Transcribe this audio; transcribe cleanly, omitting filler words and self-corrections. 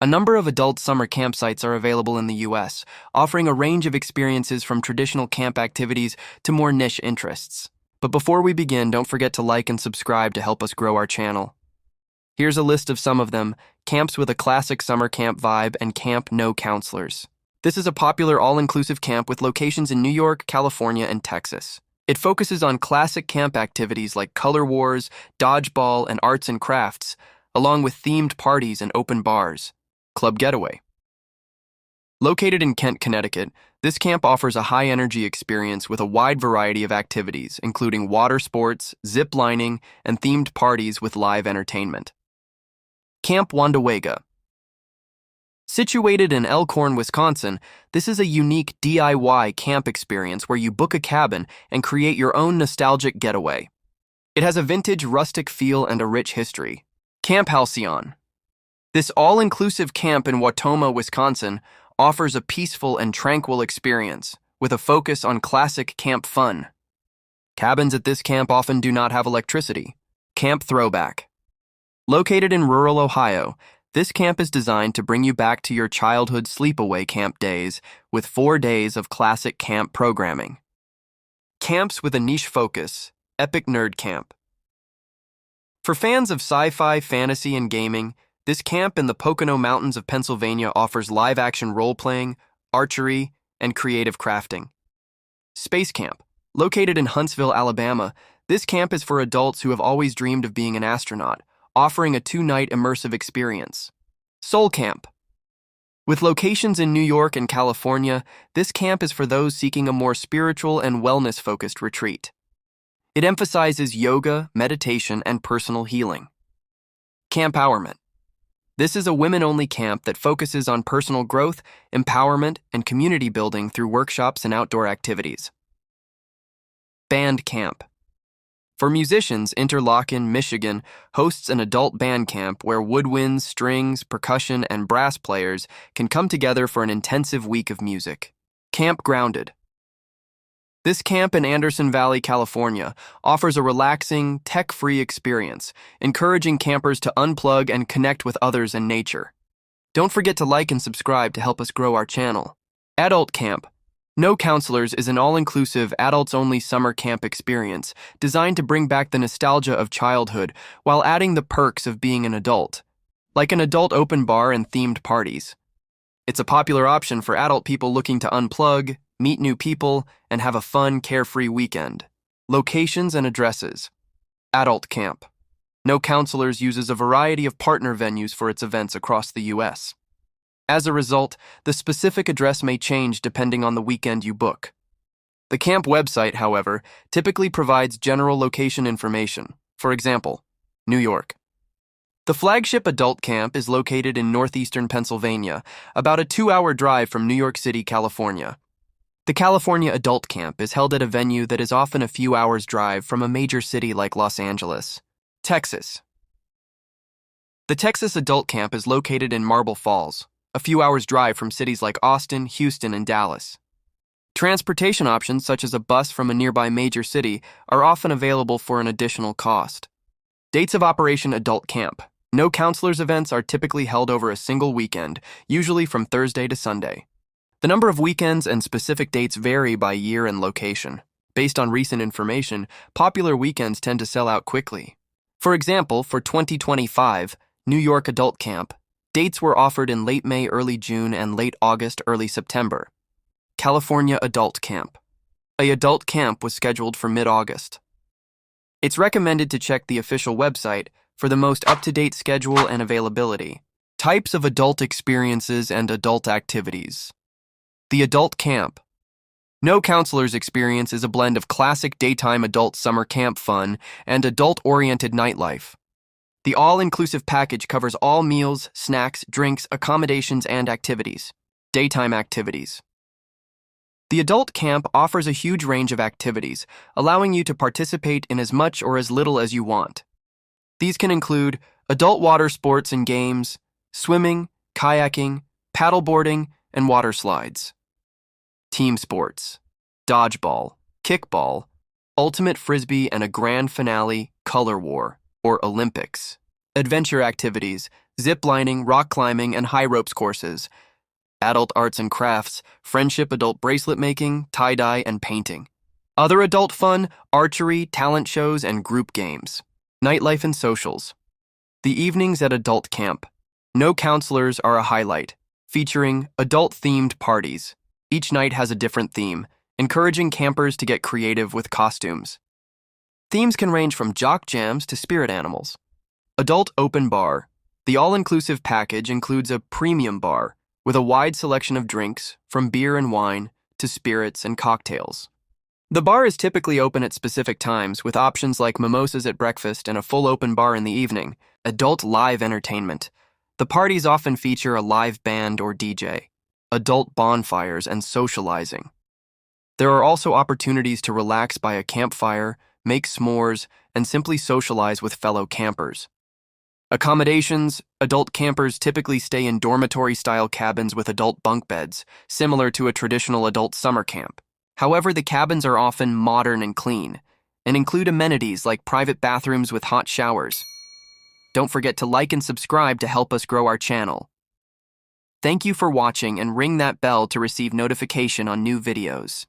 A number of adult summer campsites are available in the US, offering a range of experiences from traditional camp activities to more niche interests. But before we begin, don't forget to like and subscribe to help us grow our channel. Here's a list of some of them: camps with a classic summer camp vibe and camp no counselors. This is a popular all-inclusive camp with locations in New York, California, and Texas. It focuses on classic camp activities like color wars, dodgeball, and arts and crafts, along with themed parties and open bars. Club Getaway. Located in Kent, Connecticut, this camp offers a high-energy experience with a wide variety of activities, including water sports, zip lining, and themed parties with live entertainment. Camp Wandawega. Situated in Elkhorn, Wisconsin, this is a unique DIY camp experience where you book a cabin and create your own nostalgic getaway. It has a vintage rustic feel and a rich history. Camp Halcyon. This all-inclusive camp in Wautoma, Wisconsin, offers a peaceful and tranquil experience with a focus on classic camp fun. Cabins at this camp often do not have electricity. Camp Throwback. Located in rural Ohio, this camp is designed to bring you back to your childhood sleepaway camp days with 4 days of classic camp programming. Camps with a niche focus. Epic Nerd Camp. For fans of sci-fi, fantasy, and gaming, this camp in the Pocono Mountains of Pennsylvania offers live-action role-playing, archery, and creative crafting. Space Camp. Located in Huntsville, Alabama, this camp is for adults who have always dreamed of being an astronaut, offering a 2-night immersive experience. Soul Camp. With locations in New York and California, this camp is for those seeking a more spiritual and wellness-focused retreat. It emphasizes yoga, meditation, and personal healing. Campowerment. This is a women-only camp that focuses on personal growth, empowerment, and community building through workshops and outdoor activities. Band Camp. For musicians, Interlochen, Michigan hosts an adult band camp where woodwinds, strings, percussion, and brass players can come together for an intensive week of music. Camp Grounded. This camp in Anderson Valley, California, offers a relaxing, tech-free experience, encouraging campers to unplug and connect with others and nature. Don't forget to like and subscribe to help us grow our channel. Adult Camp. No Counselors is an all-inclusive, adults-only summer camp experience designed to bring back the nostalgia of childhood while adding the perks of being an adult, like an adult open bar and themed parties. It's a popular option for adult people looking to unplug, meet new people, and have a fun, carefree weekend. Locations and addresses. Adult Camp. No Counselors uses a variety of partner venues for its events across the U.S. As a result, the specific address may change depending on the weekend you book. The camp website, however, typically provides general location information. For example, New York. The flagship adult camp is located in northeastern Pennsylvania, about a 2-hour drive from New York City, California. The California Adult Camp is held at a venue that is often a few hours' drive from a major city like Los Angeles. Texas. The Texas Adult Camp is located in Marble Falls, a few hours' drive from cities like Austin, Houston, and Dallas. Transportation options such as a bus from a nearby major city are often available for an additional cost. Dates of operation: Adult Camp. No Counselors events are typically held over a single weekend, usually from Thursday to Sunday. The number of weekends and specific dates vary by year and location. Based on recent information, popular weekends tend to sell out quickly. For example, for 2025, New York Adult Camp, dates were offered in late May, early June, and late August, early September. California Adult Camp. An adult camp was scheduled for mid-August. It's recommended to check the official website for the most up-to-date schedule and availability. Types of adult experiences and adult activities. The Adult Camp. No Counselors experience is a blend of classic daytime adult summer camp fun and adult-oriented nightlife. The all-inclusive package covers all meals, snacks, drinks, accommodations, and activities. Daytime activities. The adult camp offers a huge range of activities, allowing you to participate in as much or as little as you want. These can include adult water sports and games, swimming, kayaking, paddleboarding, and water slides. Team sports, dodgeball, kickball, ultimate frisbee, and a grand finale, color war, or Olympics. Adventure activities, zip lining, rock climbing, and high ropes courses. Adult arts and crafts, friendship, adult bracelet making, tie-dye, and painting. Other adult fun, archery, talent shows, and group games. Nightlife and socials. The evenings at adult camp. No counselors are a highlight, featuring adult-themed parties. Each night has a different theme, encouraging campers to get creative with costumes. Themes can range from jock jams to spirit animals. Adult open bar. The all-inclusive package includes a premium bar with a wide selection of drinks, from beer and wine to spirits and cocktails. The bar is typically open at specific times, with options like mimosas at breakfast and a full open bar in the evening. Adult live entertainment. The parties often feature a live band or DJ. Adult bonfires and socializing. There are also opportunities to relax by a campfire, make s'mores, and simply socialize with fellow campers. Accommodations. Adult campers typically stay in dormitory-style cabins with adult bunk beds, similar to a traditional adult summer camp. However, the cabins are often modern and clean, and include amenities like private bathrooms with hot showers. Don't forget to like and subscribe to help us grow our channel. Thank you for watching, and ring that bell to receive notification on new videos.